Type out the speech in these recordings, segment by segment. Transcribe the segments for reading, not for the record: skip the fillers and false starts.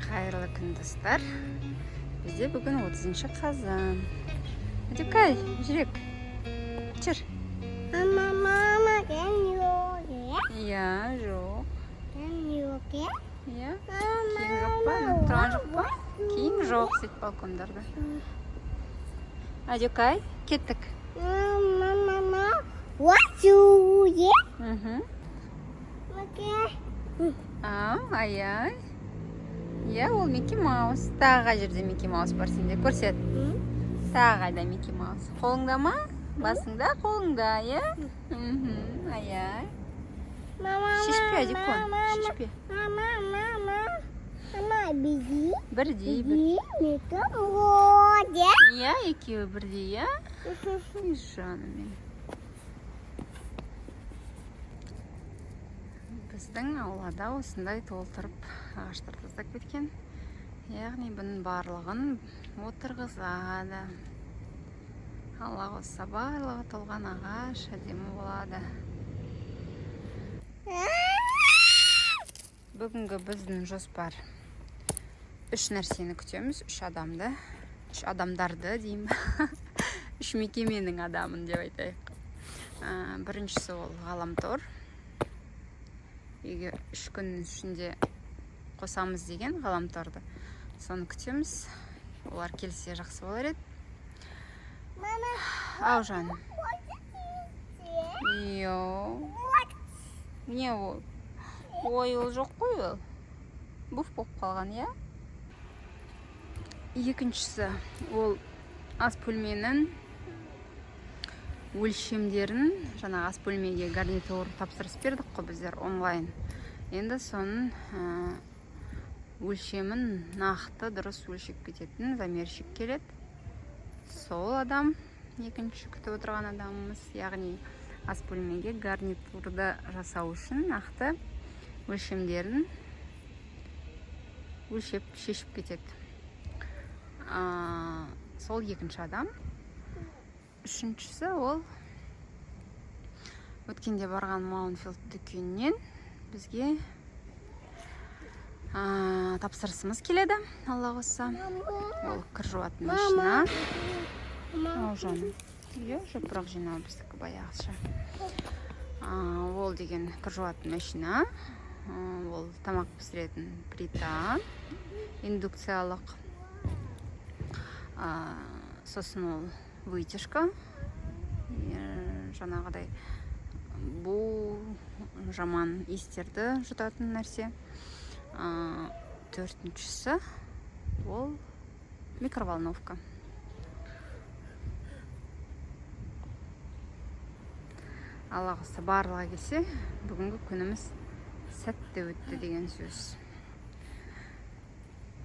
Қайырлы күн достар. Бізде бүгін 30 қазан. Әдекай, жүрек. Жүр. Мама, can you get? Иә, жоқ. Can you get? Иә. Киім жоқ па? Тұрған жоқ па? Киім жоқ, сөйтіп балкондарда. Әдекай, кеттік. Mama, what you get? Okay. Ай-ай. Иә, ол Микки Маус. Тағы қай жерде Микки Маус бар сенде? Көрсет. Тағы қайда Микки Маус? Қолыңда ма? Басыңда, қолыңда, иә? Ай-ай. Шешпе, Әдекон, шешпе. Mama, busy. Бірдей, Иә, екеуі бірдей, иә? Ей, жаным мен. Біздің аулада осындай толтырып ағаштар тастап кеткен. Яғни бұның барлығын отырғызады. Алла қосса барлығы толған ағаш әдемі болады. Бүгінгі біздің жоспар 3 нәрсені күтеміз, 3 адамды. 3 адамдарды деймін. 3 мекеменің адамын деп айтайық. Біріншісі ол ғаламтор. Егер 3 күннің ішінде қосамыз деген ғаламторды. Соны күтеміз. Олар келсе жақсы болар еді. Ау жаным. Не ол? Ой, ол жоқ қой ол. Буф болып қалған, иә? Екіншісі ол ас бөлменің өлшемдерін, жаңа ас бөлмеге гарнитур тапсырыс бердік қой біздер онлайн. Енді соның өлшемін нақты дұрыс өлшеп кететін замерщик келеді. Сол адам екінші күтіп отырған адамымыз, яғни ас бөлмеге гарнитурды жасау үшін нақты өлшемдерін өлшеп шешіп кетеді. Сол екінші адам. Үшіншісі ол өткенде барған Маунфилд дүкенінен бізге тапсырысымыз келеді, Алла қосса. Ол кір жуатын машина. Ау жаным. Иә, жапырақ жинау біздікі баяғыша. Ол деген кір жуатын машина. Ол тамақ пісіретін плита, индукциялық. Сосын ол вытяжка. Жаңағыдай бұл жаман иістерді жұтатын нәрсе. Төртіншісі ол микроволновка. Алла қаласа барлығы келсе, бүгінгі күніміз сәтті өтті деген сөз.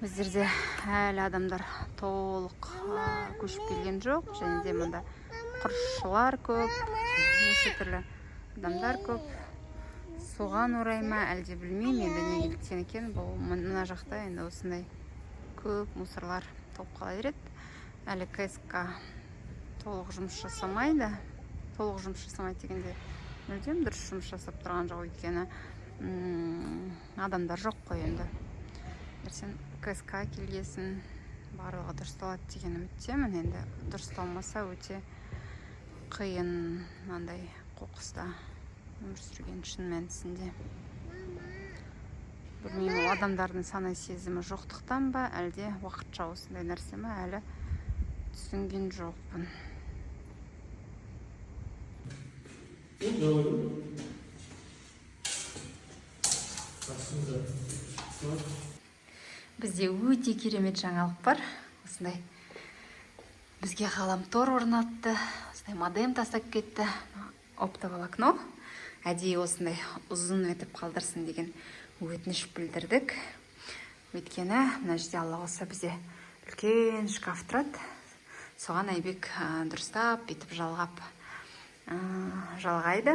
Біздерде әлі адамдар толық көшіп келген жоқ, және де мұнда құрылысшылар көп, неше түрлі адамдар көп. Соған орай ма, әлде білмеймін, енді не келіктен екен, бұл мына жақта енді осындай көп мусорлар толып қала береді. Әлі КСК толық жұмыс жасамайды. Толық жұмыс жасамайды дегенде мүлдем дұрыс жұмыс жасап тұрған жоқ, өйткені адамдар жоқ қой енді. Сен КСК келгесін барлығы дұрысталады деген үміттемін. Енді дұрысталмаса өте қиын, мынандай қоқыста өмір сүрген шын мәнісінде. Білмеймін, адамдардың сана сезімі жоқтықтан ба, әлде уақытша осындай нәрсе ме, әлі түсінген жоқпын. Бізде өте керемет жаңалық бар. Осындай бізге ғаламтор орнатты. Осындай модем тастап кетті. Оптоволокно. Әдейі осындай ұзын етіп қалдырсын деген өтініш білдірдік. Өйткені мына жерде Алла қаласа бізде үлкен шкаф тұрады. Соған Айбек дұрыстап, бүйтіп жалғайды.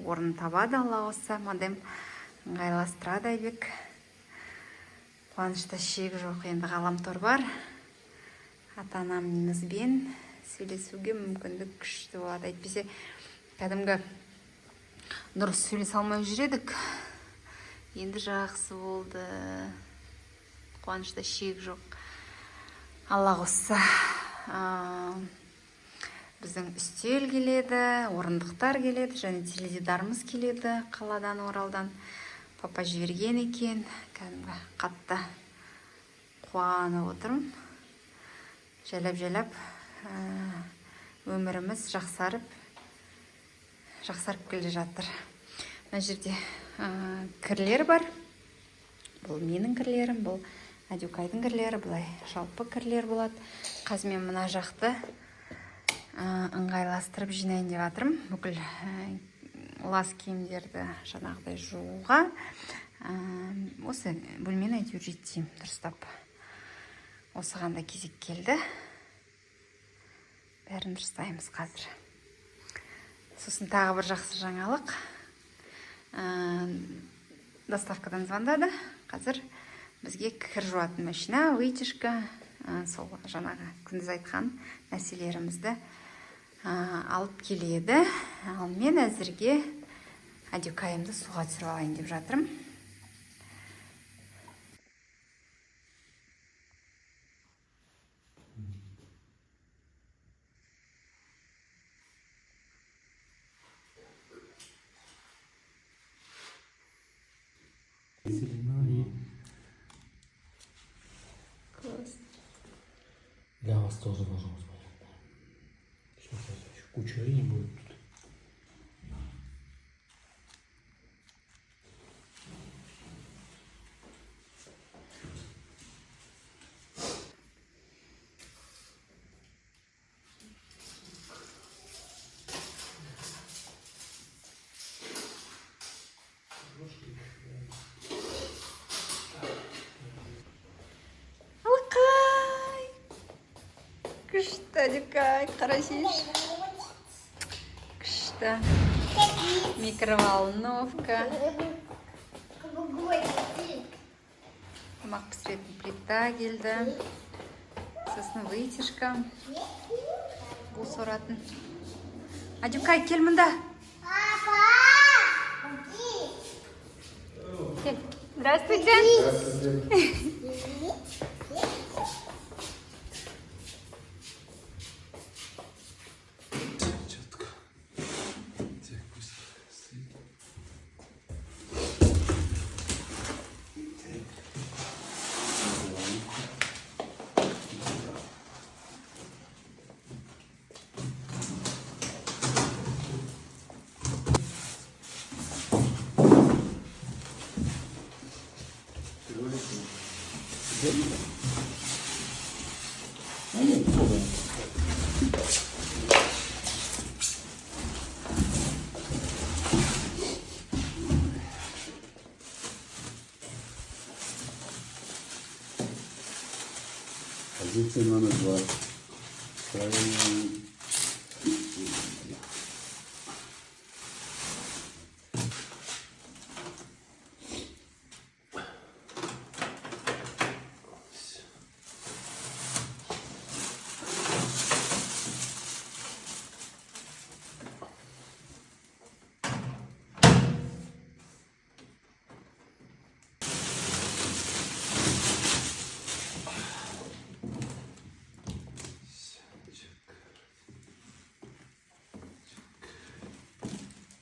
Орын табады Алла қаласа. Модем ыңғайластырады Айбек. Қуанышта шек жоқ, енді ғаламтор бар. Ата-анамызбен сөйлесуге мүмкіндік күшті болады. Әйтпесе кәдімгі дұрыс сөйлесе алмай жүр едік. Енді жақсы болды. қуанышта шек жоқ. Алла қосса. Біздің үстел келеді, орындықтар келеді, және теледидарымыз келеді қаладан, Оралдан. Папа жіберген екен, кәдімгі қатты қуанып отырмын. Жайлап өміріміз жақсарып келе жатыр. Мына жерде кірлер бар. Бұл менің кірлерім, бұл Әдюкайдың кірлері, бұлай жалпы кірлер болады. Қазір мен мына жақты ыңғайластырып жинайын деп жатырмын. Бүкіл лас киімдерді жаңағыдай жууға. Осы бөлмені әйтеуір жетсем дұрыстап. Осыған да кезек келді. Бәрін дұрыстаймыз қазір. Сосын тағы бір жақсы жаңалық. Доставкадан звондады. Қазір бізге кір жуатын машина, вытяжка, сол жаңағы күндіз айтқан нәрселерімізді алып келеді. Ал мен әзірге Әдюкайымды суға түсіріп алайын деп жатырмын. Для вас тоже должно быть понятно. Сейчас еще куча времени будет тут. Күшті, Әдюкай, қарасиш. Күшті. Микроволновка. Тамақ пісіретін плита келді. Сосын вытяжка. Бұл соратын. Әдюкай, кел мұнда. Кел. Здравствуйте. Позиция номер 2. Правильно.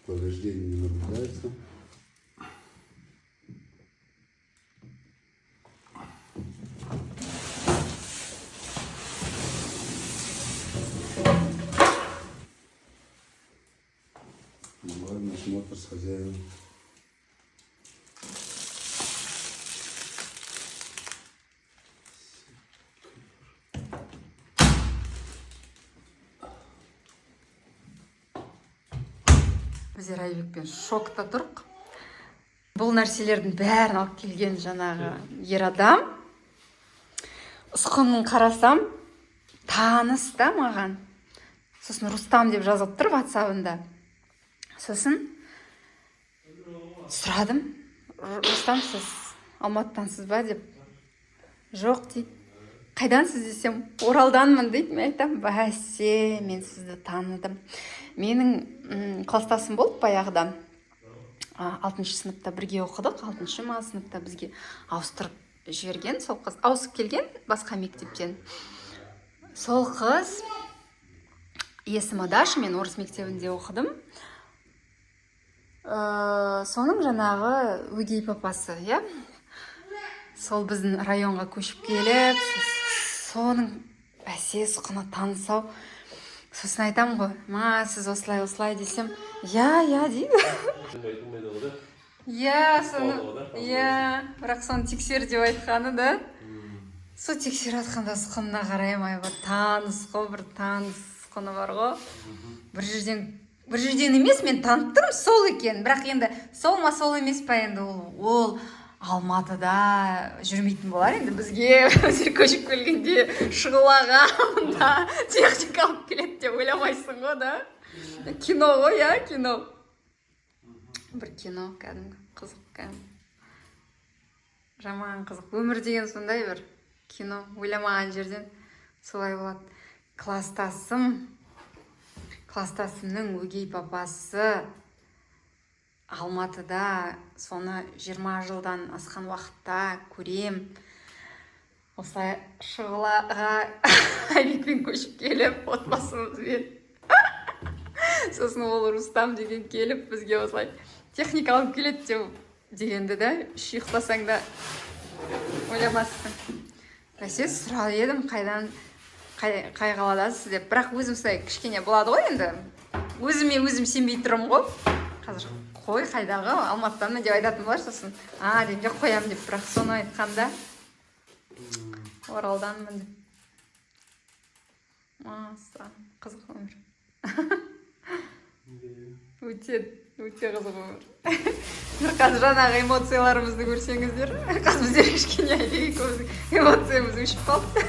Повреждений не наблюдается. Главный осмотр с хозяином. Біздер Айбекпен шокта тұрық. Бұл нәрселердің бәрін алып келген жаңағы ер адам. Ұсқынын қарасам, таныс та маған. Сосын Рустам деп жазылып тұр WhatsApp-ында. Сосын сұрадым. Рустам, сіз Алматыдансыз ба деп. Жоқ дейді. Қайдансыз десем, Оралданмын дейді. Мен айтам, бәсе, мен сізді таныдым. Менің кластасым болып баяғыда 6 сыныпта бірге оқыдық. 6 сыныпта бізге ауыстырып жіберген, сол қыз ауысып келген басқа мектептен. Сол қыз есімі Даша, мен орыс мектебінде оқыдым. Соның жаңағы өгей папасы, иә. Сол біздің районға көшіп келіп, соның бәсе сұқына танысау. Сосын айтам ғой, сіз осылай десем, я дейді. Я, бірақ соны тексер деп айтқаны да. Сол тексеріп атқанда сұқынына қараймай, таныс қой, бір таныс сұқыны бар ғой. Бір жерден емес, мен танып тұрмын, сол екен. Бірақ енді сол ма сол емес па енді ол Алматыда жүрмейтін болар енді бізге көшіп келгенде Шұғылаға мұнда техника алып келеді деп ойламайсың ғой да. Кино ғой, иә, кино. Бір кино, кәдімгі, қызық, кәдімгі. Жаман қызық. Өмір деген сондай бір кино. Ойламаған жерден солай болады. Кластасымның өгей папасы Алматыда, соны 20 жылдан асқан уақытта көрем. Осылай Шұғылаға Айбекпен көшіп келіп, отбасымызбен. Сосын ол Рустам деген келіп, бізге осылай техника алып келеді дегенді да, ұйықтасаң да ойламассың. Бәсе сұрап едім, қай қаладасыз деп. Бірақ өзім солай кішкене болады ғой енді. Өзім сенбей тұрым ғой. Қазір қой қайдағы, Алматыданмын деп айтатын болар, сосын деп жоқ қоям деп, бірақ соны айтқанда Оралданмын деп. Қызық өмір. Өте қызық өмір. Қазір жаңағы эмоцияларымызды көрсеңіздер, қазір біздер кішкене эмоциямыз өшіп қалды.